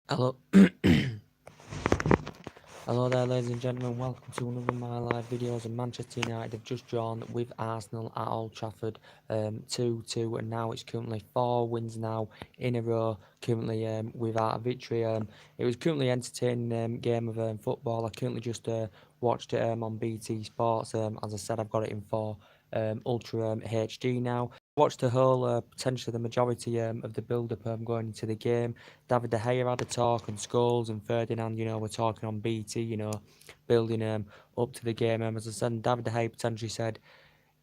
Hello, hello there, ladies and gentlemen. Welcome to another of my live videos. And Manchester United have just drawn with Arsenal at Old Trafford, 2-2, and now it's currently 4 wins now in a row. Currently, without a victory. It was currently entertaining game of football. I currently just watched it on BT Sports. As I said, I've got it in Ultra HD now. Watched the whole, potentially the majority of the build-up going into the game. David De Gea had a talk, and Scholes and Ferdinand, were talking on BT, building up to the game. As I said, David De Gea potentially said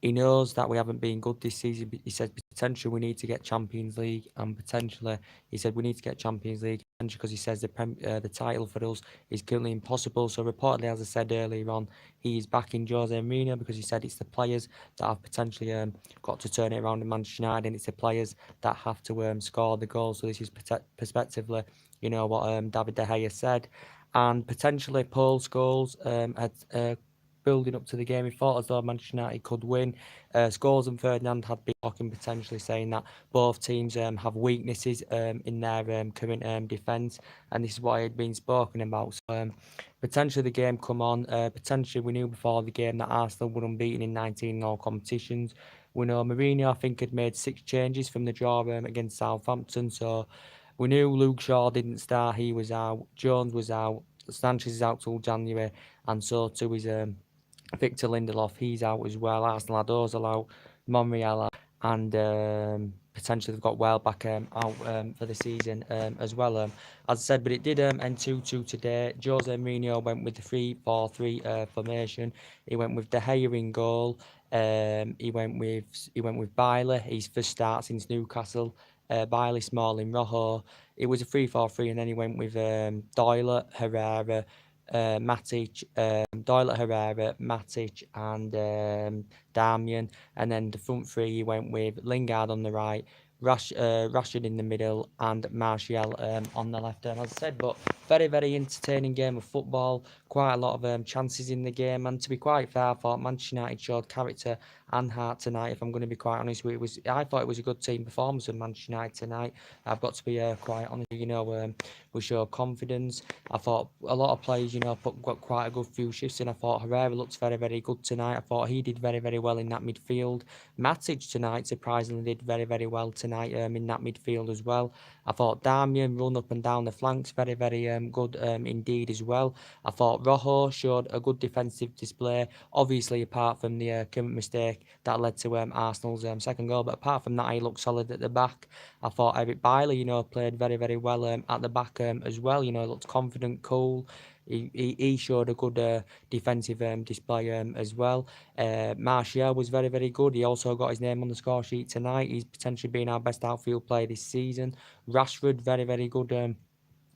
he knows that we haven't been good this season. But he said potentially we need to get Champions League, and potentially he said we need to get Champions League because he says the title for us is currently impossible. So reportedly, as I said earlier on, he's backing Jose Mourinho because he said it's the players that have potentially got to turn it around in Manchester United, and it's the players that have to score the goals. So this is perspectively, what David De Gea said, and potentially Paul Scholes had. Building up to the game, he thought as though Manchester United could win. Scholes and Ferdinand had been talking, potentially saying that both teams have weaknesses in their current defence, and this is what had been spoken about. So potentially the game come on. Potentially we knew before the game that Arsenal were unbeaten in 19 all competitions. We know Mourinho, I think, had made 6 changes from the draw against Southampton. So we knew Luke Shaw didn't start. He was out. Jones was out. Sanchez is out till January, and so too is Victor Lindelof. He's out as well. Arsenal had Ozil out, Monreal out, and potentially they've got Welbeck out for the season as well. As I said, but it did end 2-2 today. Jose Mourinho went with the 3-4-3 formation. He went with De Gea in goal. He went with Bailey. His first start since Newcastle. Bailey, Smalling, Rojo. It was a 3-4-3, and then he went with Doyle, Herrera, Matic, Herrera, Matic, and Darmian. And then the front three, he went with Lingard on the right, Rashford in the middle, and Martial on the left. As I said, but very, very entertaining game of football. Quite a lot of chances in the game, and to be quite fair, I thought Manchester United showed character and heart tonight. If I'm going to be quite honest, I thought it was a good team performance of Manchester United tonight. I've got to be quite honest. We showed confidence. I thought a lot of players, got quite a good few shifts in. I thought Herrera looked very, very good tonight. I thought he did very, very well in that midfield. Matic tonight surprisingly did very, very well tonight in that midfield as well. I thought Darmian run up and down the flanks very, very good indeed as well. I thought Rojo showed a good defensive display. Obviously, apart from the current mistake that led to Arsenal's second goal, but apart from that, he looked solid at the back. I thought Eric Bailly, played very, very well at the back as well. Looked confident, cool. He showed a good defensive display as well. Martial was very, very good. He also got his name on the score sheet tonight. He's potentially been our best outfield player this season. Rashford, very, very good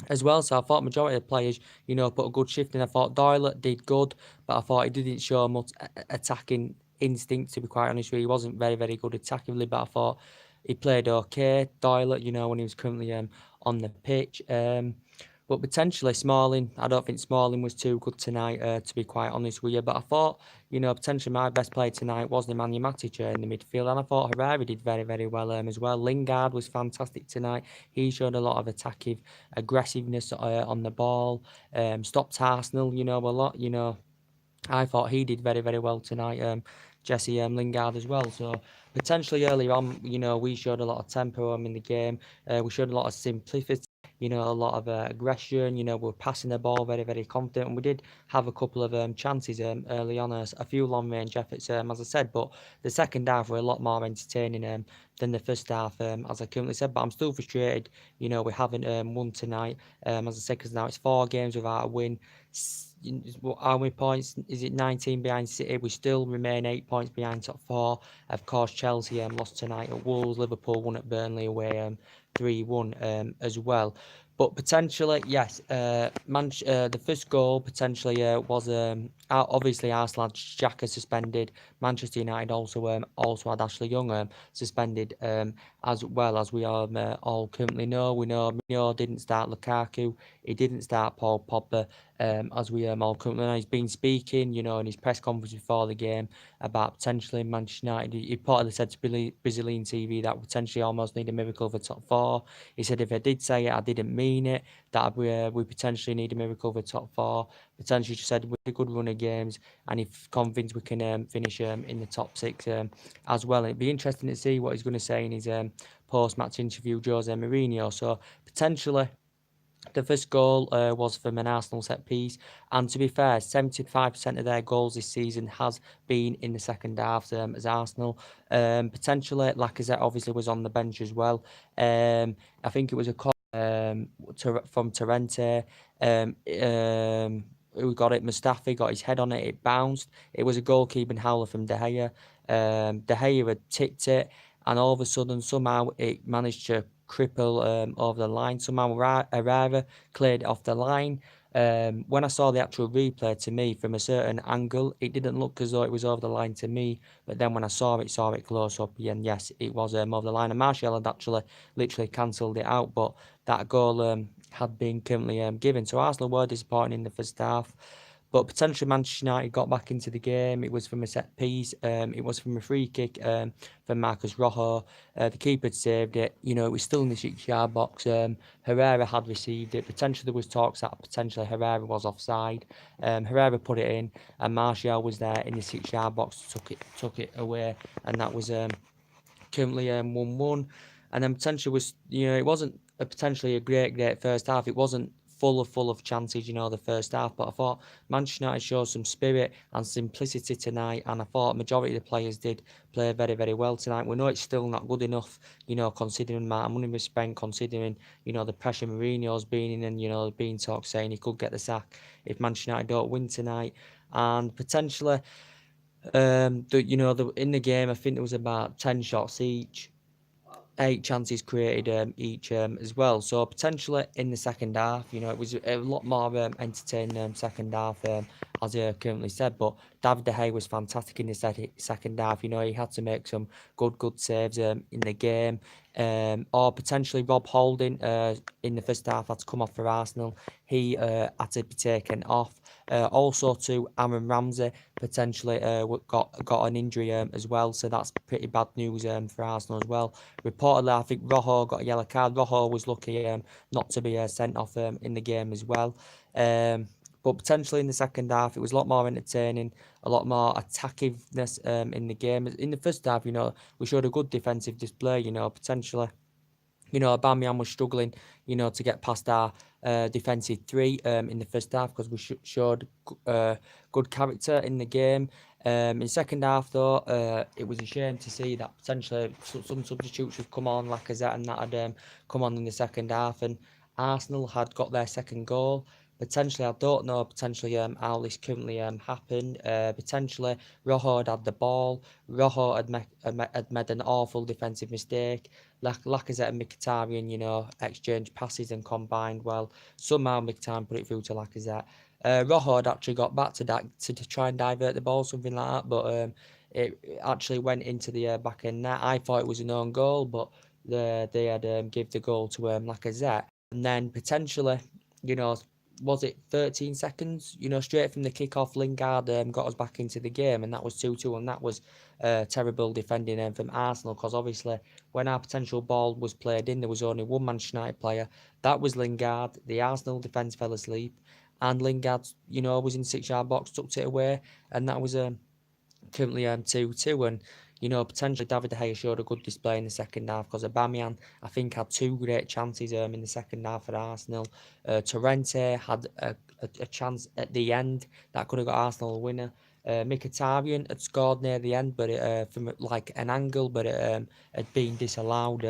as well. So I thought majority of the players, put a good shift in. I thought Doyle did good, but I thought he didn't show much attacking instinct, to be quite honest with you. He wasn't very, very good attackingly, but I thought he played okay. Doyle, when he was currently on the pitch. But potentially Smalling, I don't think Smalling was too good tonight, to be quite honest with you. But I thought, potentially my best player tonight was Nemanja Matic in the midfield. And I thought Herrera did very, very well as well. Lingard was fantastic tonight. He showed a lot of attacking aggressiveness on the ball. Stopped Arsenal, a lot. I thought he did very, very well tonight. Jesse Lingard as well. So potentially earlier on, we showed a lot of tempo in the game. We showed a lot of simplicity. A lot of aggression. We were passing the ball very, very confident, and we did have a couple of chances early on, a few long range efforts, as I said. But the second half were a lot more entertaining than the first half, as I currently said. But I'm still frustrated. We haven't won tonight, as I said, because now it's 4 games without a win. How many points is it? 19 behind City. We still remain 8 points behind top 4. Of course, Chelsea lost tonight at Wolves. Liverpool won at Burnley away 3-1 as well. But potentially, yes, the first goal potentially was obviously Arsenal had Xhaka suspended. Manchester United also had Ashley Young suspended as well, as we all currently know. We know Mourinho didn't start Lukaku. He didn't start Paul Pogba. as we all currently know. He's been speaking, in his press conference before the game about potentially Manchester United. He reportedly said to Brazilian TV that potentially almost need a miracle for top four. He said, if I did say it, I didn't mean it, that we potentially need a miracle for top four. Potentially just said with a good run of games, and he's convinced we can finish in the top six as well. And it'd be interesting to see what he's going to say in his post-match interview, Jose Mourinho. So potentially the first goal was from an Arsenal set piece, and to be fair, 75% of their goals this season has been in the second half as Arsenal. Potentially, Lacazette obviously was on the bench as well. I think it was a call from Torrente. Who got it? Mustafi got his head on it. It bounced. It was a goalkeeping howler from De Gea. De Gea had tipped it, and all of a sudden, somehow, it managed to cripple over the line. Somehow Herrera cleared it off the line. When I saw the actual replay, to me, from a certain angle, it didn't look as though it was over the line to me. But then when I saw it close up, and yes, it was over the line. And Martial had actually literally cancelled it out, but that goal had been currently given. So Arsenal were disappointing in the first half. But potentially Manchester United got back into the game. It was from a set piece. It was from a free kick from Marcos Rojo. The keeper had saved it. It was still in the 6-yard box. Herrera had received it. Potentially there was talks that potentially Herrera was offside. Herrera put it in, and Martial was there in the 6-yard box, took it away, and that was currently 1-1. And then potentially was, it wasn't potentially a great first half. It wasn't full of chances, the first half. But I thought Manchester United showed some spirit and simplicity tonight, and I thought majority of the players did play very, very well tonight. We know it's still not good enough, considering the amount of money we spent, considering, the pressure Mourinho's been in, and, being talk saying he could get the sack if Manchester United don't win tonight. And potentially, in the game, I think there was about 10 shots each. 8 chances created each as well. So potentially in the second half, it was a lot more entertaining second half, as I currently said. But David De Gea was fantastic in the second half. He had to make some good saves in the game. Or potentially Rob Holding in the first half had to come off for Arsenal. He had to be taken off. Also to Aaron Ramsey potentially got an injury as well, so that's pretty bad news for Arsenal as well. Reportedly, I think Rojo got a yellow card. Rojo was lucky not to be sent off in the game as well. But potentially in the second half, it was a lot more entertaining, a lot more attackiveness in the game. In the first half, we showed a good defensive display, potentially. Aubameyang was struggling, to get past our defensive three in the first half because we showed good character in the game. In the second half, though, it was a shame to see that potentially some substitutes would come on, Lacazette and that had come on in the second half, and Arsenal had got their second goal. Potentially, I don't know, potentially how this currently happened. Potentially, Rojo had the ball. Rojo had made an awful defensive mistake. Lacazette and Mkhitaryan, exchanged passes and combined well. Somehow Mkhitaryan put it through to Lacazette. Rojo had actually got back to try and divert the ball, something like that, but it actually went into the back end net. I thought it was an own goal, but they had give the goal to Lacazette. And then potentially, was it 13 seconds? Straight from the kickoff, Lingard got us back into the game, and that was 2-2, and that was terrible defending from Arsenal, because obviously when our potential ball was played in, there was only one Manchester United player. That was Lingard. The Arsenal defence fell asleep, and Lingard, was in 6-yard box, tucked it away, and that was currently 2-2, and potentially David De Gea showed a good display in the second half, because Aubameyang, I think, had 2 great chances in the second half for Arsenal. Torrente had a chance at the end that could have got Arsenal a winner. Mkhitaryan had scored near the end, but from like an angle, but it had been disallowed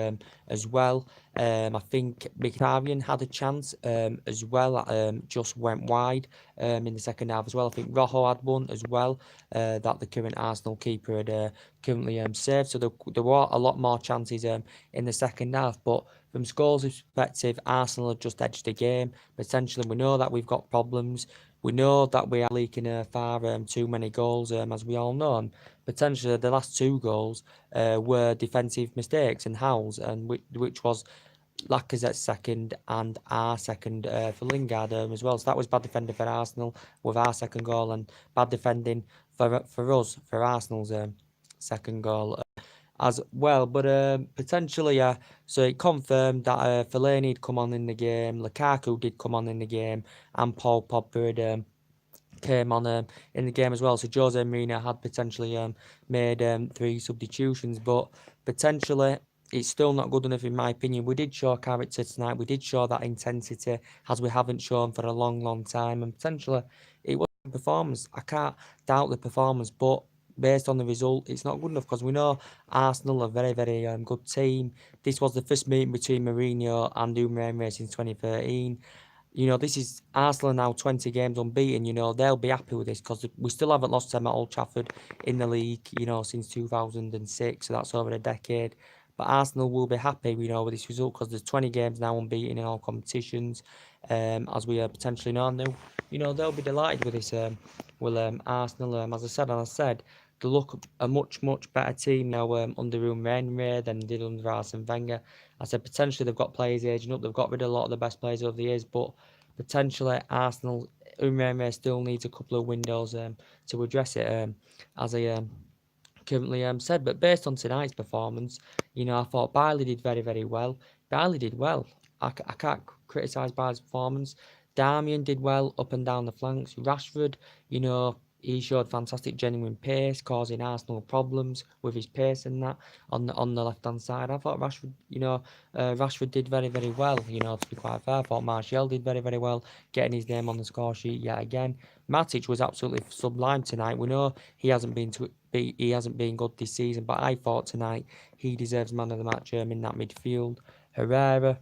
as well. I think Mkhitaryan had a chance as well, just went wide in the second half as well. I think Rojo had one as well that the current Arsenal keeper had currently saved. So there were a lot more chances in the second half, but from Scholes' perspective, Arsenal had just edged the game. Potentially, we know that we've got problems. We know that we are leaking far too many goals, as we all know. And potentially, the last 2 goals were defensive mistakes and howls, and which was Lacazette's second and our second for Lingard as well. So that was bad defending for Arsenal with our second goal, and bad defending for us for Arsenal's second goal as well. But potentially, yeah. So it confirmed that Fellaini had come on in the game, Lukaku did come on in the game, and Paul Pogba had came on in the game as well. So Jose Mourinho had potentially made 3 substitutions, but potentially it's still not good enough in my opinion. We did show character tonight. We did show that intensity as we haven't shown for a long, long time, and potentially it was a performance. I can't doubt the performance, but based on the result, it's not good enough because we know Arsenal are a very, very good team. This was the first meeting between Mourinho and Unai Emery since 2013. This is Arsenal now 20 games unbeaten. They'll be happy with this because we still haven't lost them at Old Trafford in the league, since 2006. So that's over a decade. But Arsenal will be happy, with this result because there's 20 games now unbeaten in all competitions, as we potentially know. And they'll be delighted with this. Arsenal, as I said, they look a much, much better team now under Unai Emery than they did under Arsene Wenger. I said potentially they've got players aging up. They've got rid of a lot of the best players over the years, but potentially Arsenal, Unai Emery still needs a couple of windows to address it, as I currently said. But based on tonight's performance, I thought Bailey did very, very well. Bailey did well. I can't criticise Bailey's performance. Darmian did well up and down the flanks. Rashford, he showed fantastic genuine pace, causing Arsenal problems with his pace and that on the left hand side. I thought Rashford did very, very well. To be quite fair, I thought Martial did very, very well, getting his name on the score sheet yet again. Matic was absolutely sublime tonight. We know he hasn't been good this season, but I thought tonight he deserves man of the match in that midfield. Herrera,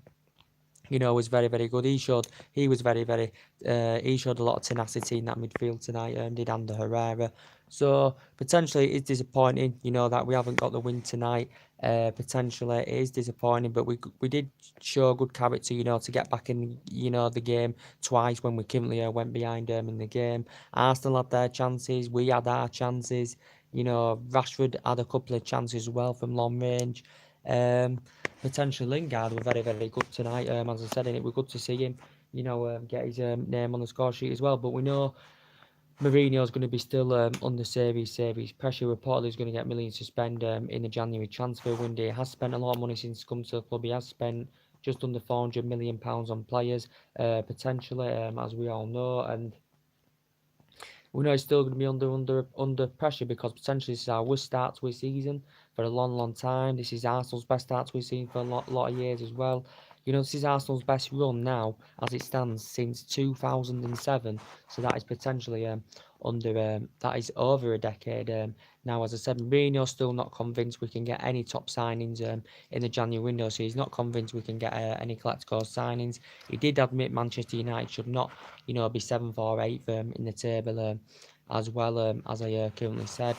was very, very good. He showed a lot of tenacity in that midfield tonight, did Ander Herrera. So potentially it's disappointing, that we haven't got the win tonight. Potentially it is disappointing, but we did show good character, to get back in, the game twice when we currently went behind in the game. Arsenal had their chances, we had our chances. Rashford had a couple of chances as well from long range. Potentially Lingard were very, very good tonight. As I said, and it was good to see him, get his name on the score sheet as well. But we know Mourinho's going to be still under serious pressure. Reportedly, he's going to get millions to spend in the January transfer window. He has spent a lot of money since come to the club. He has spent just under £400 million on players, potentially, as we all know. And we know he's still going to be under pressure because potentially this is our worst start to a season for a long, long time. This is Arsenal's best start to a season for a lot of years as well. This is Arsenal's best run now, as it stands, since 2007. So that is potentially that is over a decade. Now, as I said, Mourinho's still not convinced we can get any top signings in the January window. So he's not convinced we can get any Galacticos signings. He did admit Manchester United should not, be 7th or 8th in the table as well, as I currently said.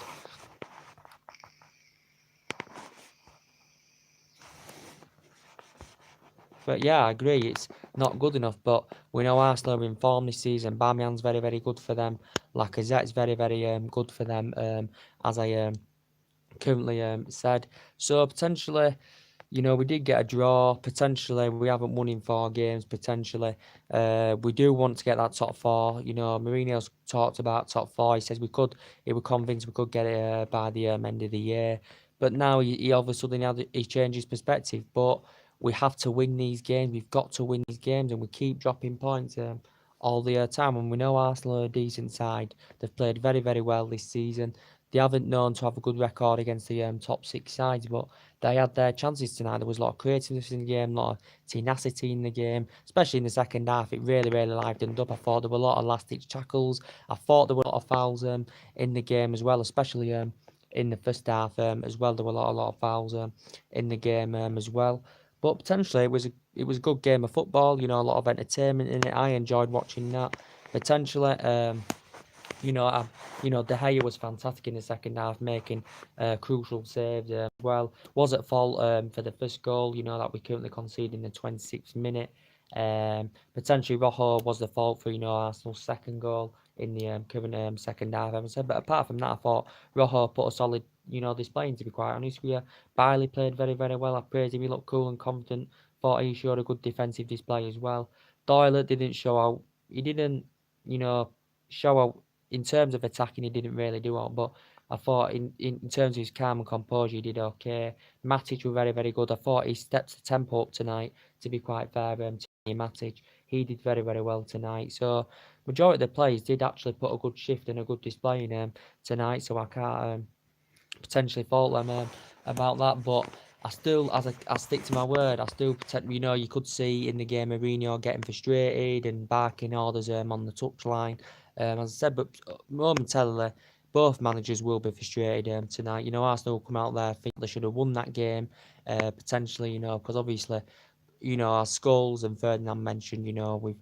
But yeah, I agree, it's not good enough. But we know Arsenal are in form this season. Aubameyang's very, very good for them. Lacazette's very, very good for them, as I currently said. So potentially, we did get a draw. Potentially, we haven't won in 4 games. Potentially, we do want to get that top 4. Mourinho's talked about top 4. He says he was convinced we could get it by the end of the year. But now he all of a sudden he changed his perspective. But we have to win these games. We've got to win these games, and we keep dropping points all the time. And we know Arsenal are a decent side. They've played very, very well this season. They haven't known to have a good record against the top 6 sides, but they had their chances tonight. There was a lot of creativeness in the game, a lot of tenacity in the game, especially in the second half. It really, really livened up. I thought there were a lot of last-ditch tackles. I thought there were a lot of fouls in the game as well, especially in the first half as well. There were a lot of fouls in the game as well. But potentially it was a good game of football. A lot of entertainment in it. I enjoyed watching that. Potentially, De Gea was fantastic in the second half, making crucial saves as well. Was at fault for the first goal, that we currently conceded in the 26th minute. Potentially Rojo was the fault for, Arsenal's second goal in the current second half, I said. But apart from that, I thought Rojo put a solid, display in, to be quite honest with you. Bailey played very, very well. I praised him. He looked cool and confident Thought he showed a good defensive display as well. Doyle didn't show out. He didn't, you know, show out in terms of attacking. He didn't really do out, but I thought in terms of his calm and composure, he did okay. Matic were very, very good. I thought he stepped the tempo up tonight, to be quite fair to Matic. He did very, very well tonight. So majority of the players did actually put a good shift and a good display in tonight. So I can't potentially fault them about that. But I still, I stick to my word. I still pretend, you could see in the game Mourinho getting frustrated and barking orders on the touchline. As I said, but momentarily, both managers will be frustrated tonight. Arsenal come out there, think they should have won that game, potentially, because obviously, our Scholes and Ferdinand mentioned, we've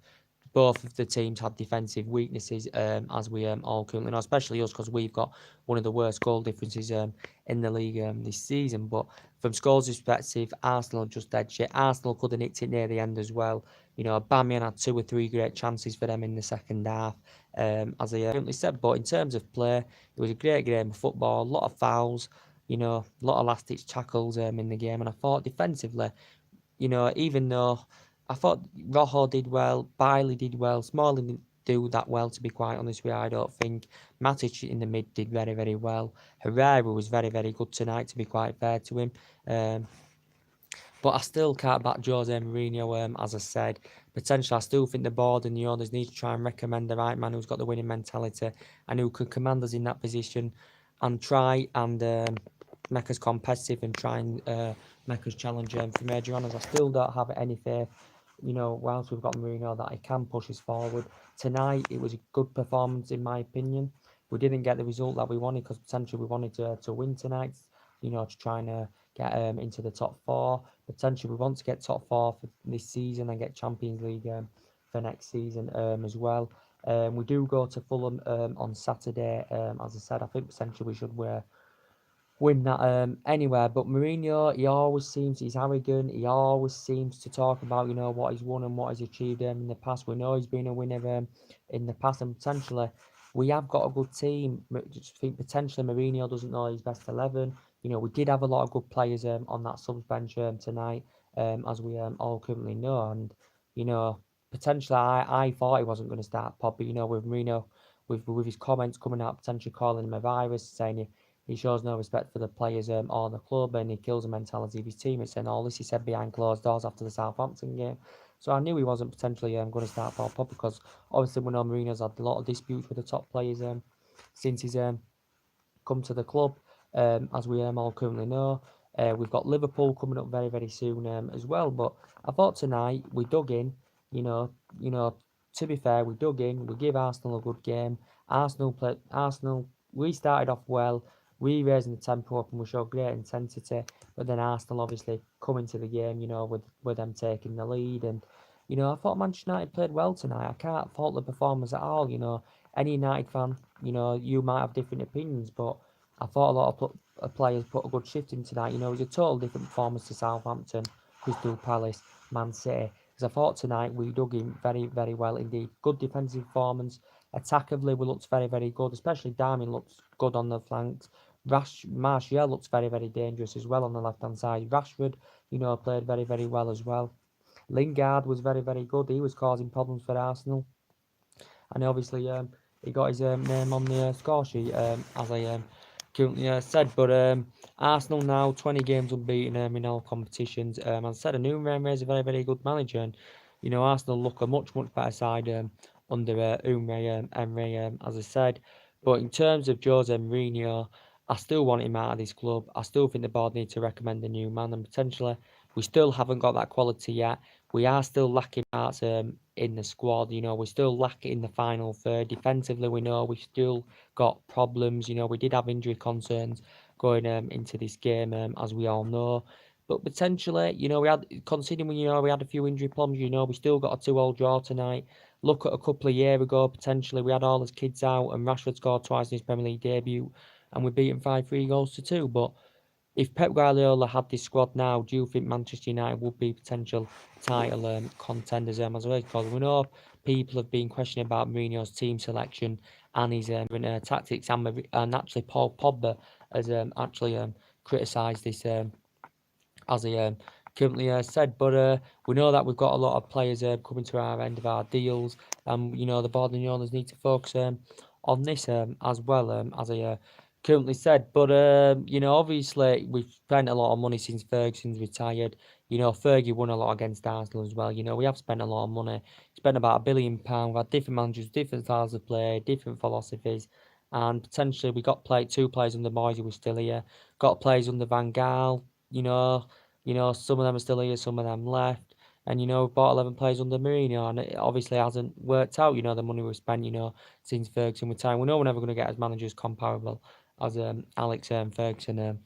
both of the teams had defensive weaknesses, as we all currently know, especially us because we've got one of the worst goal differences in the league this season. But from Scholes' perspective, Arsenal just dead shit. Arsenal could have nicked it near the end as well. Aubameyang had 2 or 3 great chances for them in the second half, as I currently said. But in terms of play, it was a great game of football, a lot of fouls, a lot of last-ditch tackles in the game. And I thought defensively, even though I thought Rojo did well, Bailey did well, Smalling didn't do that well, to be quite honest with you, I don't think. Matic in the mid did very, very well. Herrera was very, very good tonight, to be quite fair to him. But I still can't back Jose Mourinho, as I said. Potentially, I still think the board and the owners need to try and recommend the right man who's got the winning mentality and who can command us in that position and try and make us competitive and try and make us challenge for major honours. I still don't have any faith, whilst we've got Mourinho, that he can push us forward. Tonight, it was a good performance, in my opinion. We didn't get the result that we wanted because potentially we wanted to win tonight, to try and get into the top 4. Potentially, we want to get top 4 for this season and get Champions League for next season as well. We do go to Fulham on Saturday. As I said, I think potentially we should win that anywhere. But Mourinho, he's arrogant. He always seems to talk about, what he's won and what he's achieved in the past. We know he's been a winner in the past, and potentially we have got a good team. Just think potentially Mourinho doesn't know his best 11. We did have a lot of good players on that subs bench tonight, as we all currently know. And, potentially I thought he wasn't going to start Pod, but, with Mourinho, with his comments coming out, potentially calling him a virus, saying he shows no respect for the players or the club, and he kills the mentality of his teammates. And all this he said behind closed doors after the Southampton game. So I knew he wasn't potentially going to start Paul Pogba because obviously we know Mourinho's had a lot of disputes with the top players since he's come to the club, as we all currently know. We've got Liverpool coming up very, very soon as well. But I thought tonight we dug in. To be fair, we dug in. We gave Arsenal a good game. Arsenal. We started off well. We raising the tempo up and we showed great intensity. But then Arsenal obviously come into the game, with them taking the lead. And, I thought Manchester United played well tonight. I can't fault the performance at all. Any United fan, you might have different opinions, but I thought a lot of players put a good shift in tonight. It was a total different performance to Southampton, Crystal Palace, Man City. Because I thought tonight we dug in very, very well indeed. Good defensive performance. Attackively, we looked very, very good. Especially Darmian looked good on the flanks. Martial looks very, very dangerous as well on the left-hand side. Rashford, played very, very well as well. Lingard was very, very good. He was causing problems for Arsenal. And obviously, he got his name on the score sheet, as I currently said. But Arsenal now 20 games unbeaten in all competitions. As I said, Unai is a very, very good manager. And, Arsenal look a much, much better side under Unai Emery, as I said. But in terms of Jose Mourinho, I still want him out of this club. I still think the board need to recommend a new man, and potentially we still haven't got that quality yet. We are still lacking parts in the squad. We still lack it in the final third. Defensively, we know we've still got problems. We did have injury concerns going into this game, as we all know. But potentially, we had, considering, we had a few injury problems, we still got a 2-2 draw tonight. Look at a couple of years ago, potentially, we had all his kids out and Rashford scored twice in his Premier League debut and we beat him 5-3 goals to 2. But if Pep Guardiola had this squad now, do you think Manchester United would be potential title contenders as well? Because we know people have been questioning about Mourinho's team selection and his tactics, and actually Paul Pogba has actually criticised this as a currently said. But we know that we've got a lot of players coming to our end of our deals, and the board and the owners need to focus on this as well, as I currently said. But obviously we've spent a lot of money since Ferguson's retired. Fergie won a lot against Arsenal as well. We have spent a lot of money, spent about £1 billion. We've had different managers, different styles of play, different philosophies, and potentially we got two players under Moyes who were still here, got players under Van Gaal. Some of them are still here, some of them left. And we've bought 11 players under Mourinho, and it obviously hasn't worked out. The money we've spent, since Ferguson retired. We know we're never going to get as managers comparable as Alex Ferguson,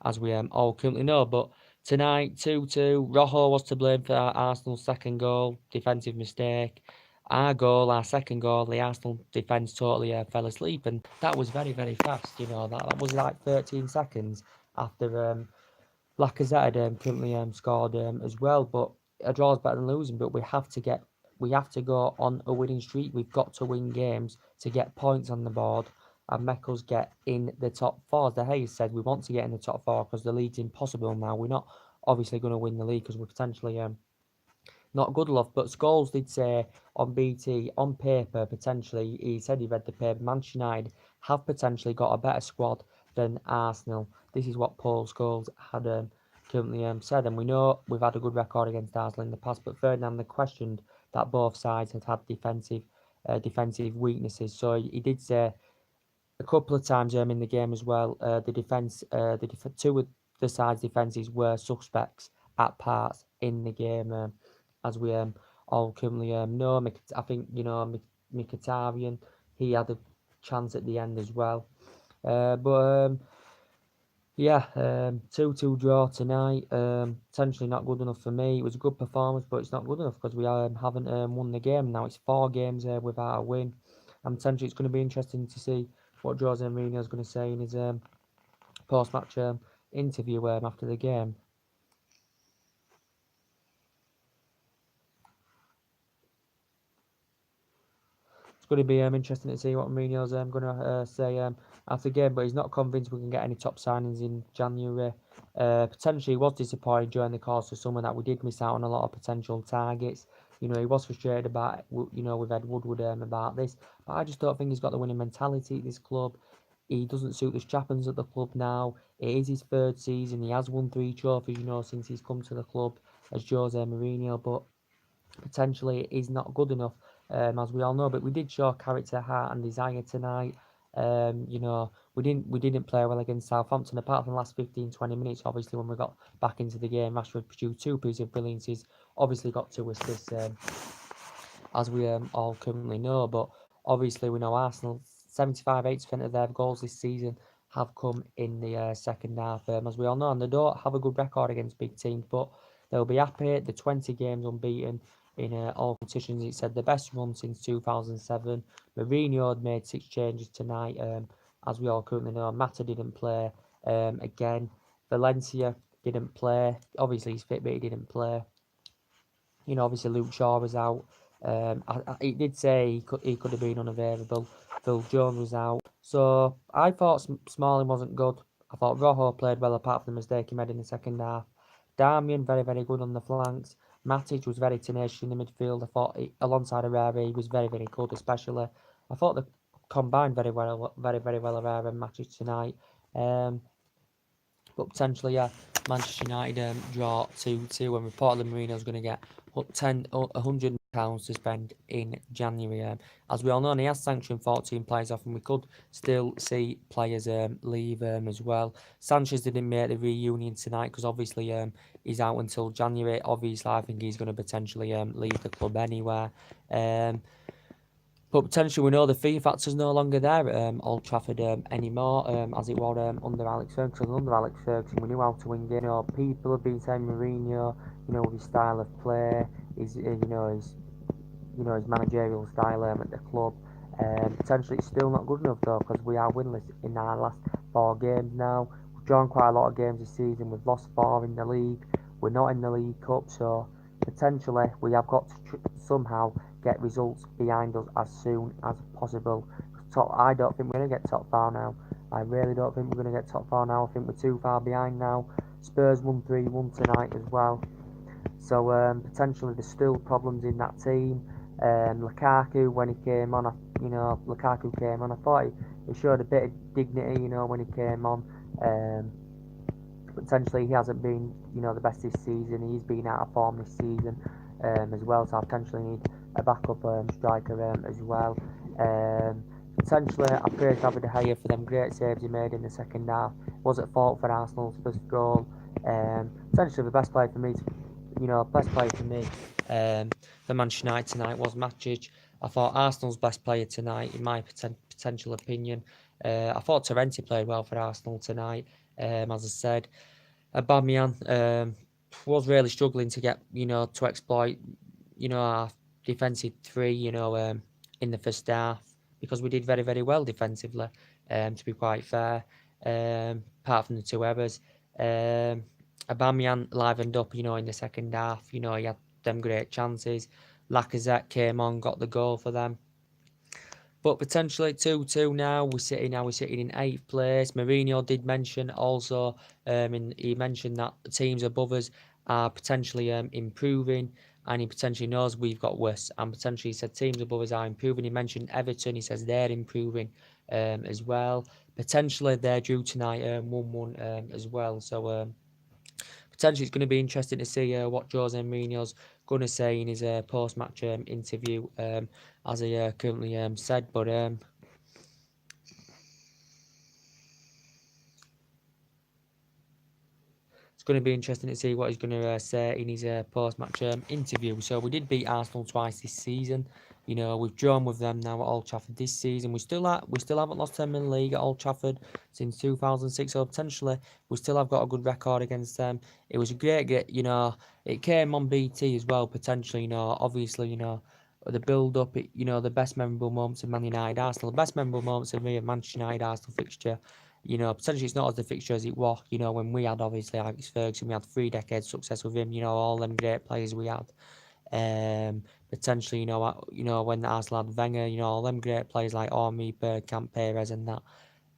as we all currently know. But tonight, 2-2. Rojo was to blame for Arsenal's second goal, defensive mistake. Our second goal, the Arsenal defence totally fell asleep, and that was very, very fast. That was like 13 seconds after Lacazette had currently scored as well. But a draw is better than losing. But we have to go on a winning streak. We've got to win games to get points on the board and make us get in the top four. As the Hayes said, we want to get in the top four because the league's impossible now. We're not obviously going to win the league because we're potentially not good enough. But Scholes did say on BT, on paper, potentially, he said he read the paper, Manchester United have potentially got a better squad than Arsenal. This is what Paul Scholes had currently said. And we know we've had a good record against Arsenal in the past, but Ferdinand questioned that both sides had defensive weaknesses. So he did say a couple of times in the game as well, two of the side's defences were suspects at parts in the game, as we all currently know. I think Mkhitaryan, he had a chance at the end as well. But 2-2 draw tonight. Potentially not good enough for me. It was a good performance, but it's not good enough because we haven't won the game. Now it's 4 games without a win. And potentially it's going to be interesting to see what Jose Mourinho is going to say in his post-match interview after the game. It's going to be interesting to see what Mourinho's going to say after the game, but he's not convinced we can get any top signings in January. Potentially, he was disappointed during the course of summer that we did miss out on a lot of potential targets. He was frustrated about, with Ed Woodward about this, but I just don't think he's got the winning mentality at this club. He doesn't suit the strappings at the club now. It is his 3rd season. He has won 3 trophies, since he's come to the club as Jose Mourinho, but potentially it is not good enough, as we all know. But we did show character, heart, and desire tonight. We didn't play well against Southampton, apart from the last 15-20 minutes. Obviously, when we got back into the game, Rashford produced 2 pieces of brilliance. He's obviously got 2 assists, as we all currently know. But obviously, we know Arsenal, 75-80% of their goals this season have come in the second half, as we all know. And they don't have a good record against big teams, but they'll be happy. The 20 games unbeaten in all competitions. It said the best run since 2007. Mourinho had made 6 changes tonight, as we all currently know. Mata didn't play again. Valencia didn't play. Obviously, he's fit, but he didn't play. Obviously, Luke Shaw was out. He did say he could have been unavailable. Phil Jones was out. So I thought Smalling wasn't good. I thought Rojo played well apart from the mistake he made in the second half. Darmian, very, very good on the flanks. Matic was very tenacious in the midfield. I thought alongside Herrera, he was very, very good, especially. I thought they combined very, very well, Herrera and Matic tonight. But potentially, Manchester United draw 2-2, and reportedly Mourinho's going to get £100 to spend in January. As we all know, and he has sanctioned 14 players off, and we could still see players leave as well. Sanchez didn't make the reunion tonight because obviously he's out until January. Obviously, I think he's going to potentially leave the club anywhere. But potentially we know the fear factor is no longer there at Old Trafford anymore, as it was under Alex Ferguson. Under Alex Ferguson, we knew how to win games. People have been saying Mourinho, with his style of play, his managerial style at the club. Potentially it's still not good enough though, because we are winless in our last 4 games now. We've drawn quite a lot of games this season. We've lost 4 in the league. We're not in the League Cup, so potentially we have got to somehow get results behind us as soon as possible. I don't think we're going to get top 4 now. I really don't think we're going to get top 4 now. I think we're too far behind now. Spurs won 3-1 tonight as well. So potentially there's still problems in that team. Lukaku, when he came on, Lukaku came on. I thought he showed a bit of dignity, when he came on. Um, Potentially he hasn't been, the best this season. He's been out of form this season as well. So I potentially need a backup striker as well. Um, Potentially I praise David De Gea for them great saves he made in the second half. Was at fault for Arsenal's first goal. Potentially the best player for me, for Manchester United tonight was Matic. I thought Arsenal's best player tonight, in my potential opinion. I thought Torrenti played well for Arsenal tonight. As I said, Aubameyang was really struggling to get, to exploit, our defensive three, in the first half, because we did very, very well defensively, to be quite fair, apart from the two errors. Aubameyang livened up, in the second half, he had them great chances. Lacazette came on, got the goal for them. But potentially 2-2 now. We're sitting in 8th place. Mourinho did mention also, he mentioned that the teams above us are potentially improving, and he potentially knows we've got worse. And potentially he said teams above us are improving. He mentioned Everton. He says they're improving as well. Potentially they're due tonight 1-1 as well. So potentially it's going to be interesting to see what Jose Mourinho's going to say in his post-match interview, as he currently said. But it's going to be interesting to see what he's going to say in his post-match interview. So we did beat Arsenal twice this season. We've drawn with them now at Old Trafford this season. We still haven't lost them in the league at Old Trafford since 2006. So potentially we still have got a good record against them. It was a great, it came on BT as well. Potentially, obviously, the build-up, the best memorable moments of Man United Arsenal, the best memorable moments of me of Manchester United Arsenal fixture. Potentially it's not as the fixture as it was, when we had obviously Alex Ferguson, we had 3 decades success with him, all them great players we had. Potentially, when Arsenal had Wenger, all them great players like Ormi, Bergkamp, Perez and that.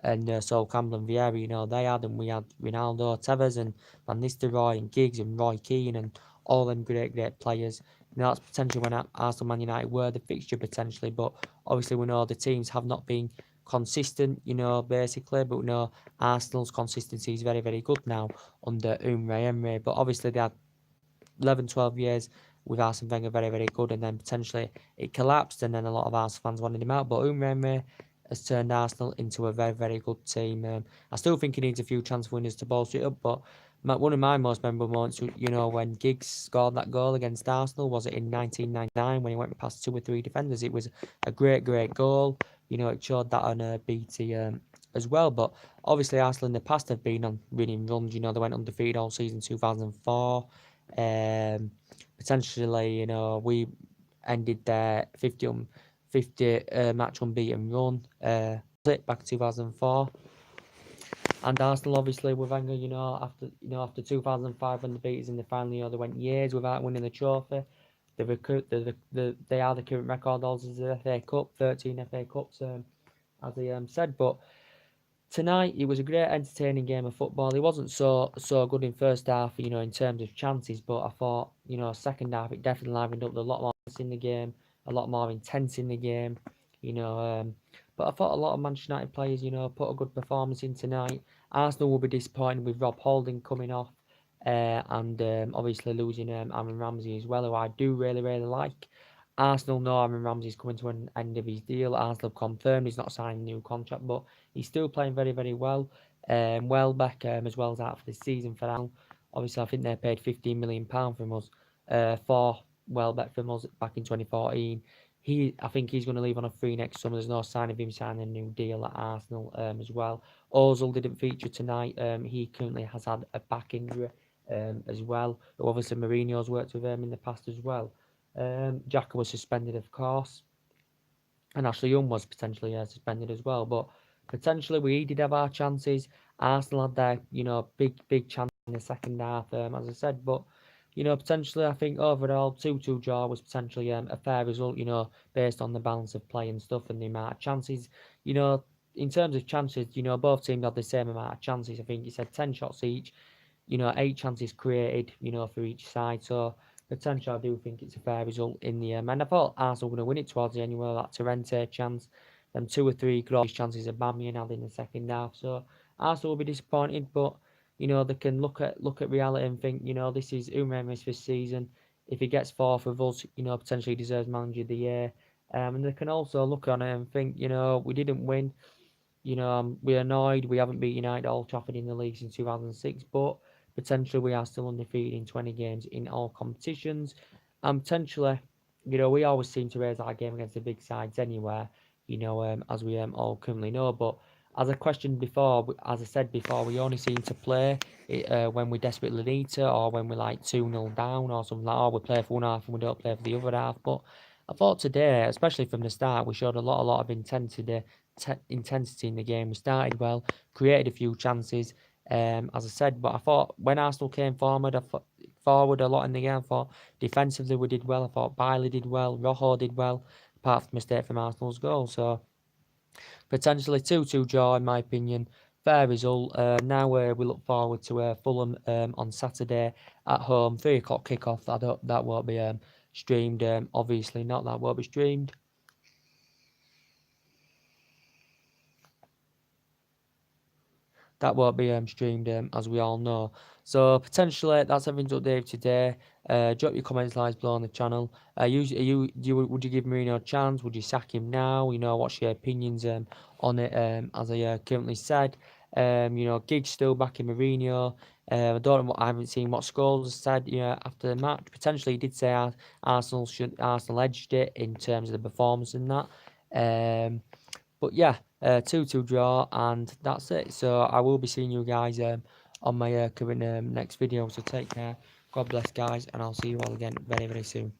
And Sol Campbell and Vieira, they had, and we had Ronaldo, Tevez and Van Nistelrooy and Giggs and Roy Keane and all them great players. That's potentially when Arsenal Man United were the fixture potentially, but obviously we know the teams have not been consistent, basically, but we know Arsenal's consistency is very, very good now under Unai Emery, but obviously they had 11, 12 years with Arsene Wenger very, very good, and then potentially it collapsed, and then a lot of Arsenal fans wanted him out, but Unai Emery has turned Arsenal into a very, very good team. I still think he needs a few transfer winners to bolster it up, but one of my most memorable moments, when Giggs scored that goal against Arsenal, was it in 1999 when he went past 2 or 3 defenders? It was a great, great goal. It showed that on BT as well. But obviously, Arsenal in the past have been on winning runs. They went undefeated all season 2004. Potentially, we ended their 50 match unbeaten run back in 2004. And Arsenal, obviously, with Wenger, after 2005 when they beat us in the final, they went years without winning the trophy. They are the current record holders of the FA Cup, 13 FA Cups, as he said. But tonight, it was a great, entertaining game of football. It wasn't so good in first half, in terms of chances, but I thought, second half, it definitely livened up a lot more in the game, a lot more intense in the game, but I thought a lot of Manchester United players, put a good performance in tonight. Arsenal will be disappointed with Rob Holding coming off, and obviously losing Aaron Ramsey as well, who I do really, really like. Arsenal know Aaron Ramsey's coming to an end of his deal. Arsenal have confirmed he's not signing a new contract, but he's still playing very, very well. Welbeck as well as out for this season for Arsenal. Obviously, I think they paid £15 million from us for Welbeck from us back in 2014. I think he's going to leave on a free next summer. There's no sign of him signing a new deal at Arsenal as well. Ozil didn't feature tonight. He currently has had a back injury as well. Obviously, Mourinho's worked with him in the past as well. Xhaka was suspended, of course, and Ashley Young was potentially suspended as well. But potentially we did have our chances. Arsenal had their big chance in the second half, as I said. But potentially I think overall 2-2 draw was potentially a fair result. Based on the balance of play and stuff and the amount of chances. In terms of chances, both teams had the same amount of chances. I think you said 10 shots each. 8 chances created, for each side. So potentially, I do think it's a fair result in the end. And I thought Arsenal were going to win it towards the end. You know, that Torrente chance, them 2 or 3 glorious chances of Bamian had in the second half. So Arsenal will be disappointed, but you know they can look at reality and think, you know, this is Umremis this season. If he gets fourth with us, you know, potentially deserves manager of the year. And they can also look on it and think, you know, we didn't win. You know, we're annoyed we haven't beat United at Old Trafford in the league since 2006, but potentially we are still undefeated in 20 games in all competitions. And potentially, you know, we always seem to raise our game against the big sides anywhere, you know, as we all currently know. But as I questioned before, as I said before, we only seem to play it, when we desperately need to, or when we're like 2-0 down or something like that, or we play for one half and we don't play for the other half. But I thought today, especially from the start, we showed a lot of intensity in the game. We started well, created a few chances, as I said. But I thought when Arsenal came forward, forward a lot in the game. I thought defensively we did well. I thought Bailey did well, Rojo did well, apart from the mistake from Arsenal's goal. So potentially 2-2 draw, in my opinion. Fair result. Now we look forward to Fulham on Saturday at home, 3 o'clock kickoff. That won't be streamed. Obviously not. That won't be streamed. That won't be streamed, as we all know. So potentially that's everything to update today. Drop your comments, likes below on the channel. Would you give Mourinho a chance? Would you sack him now? You know, what's your opinions on it? As I currently said, you know, Giggs still back in Mourinho. I haven't seen what Scholes said. You know, after the match, potentially he did say Arsenal edged it in terms of the performance and that. But yeah, 2-2 draw, and that's it. So I will be seeing you guys on my current next video. So take care. God bless, guys, and I'll see you all again very, very soon.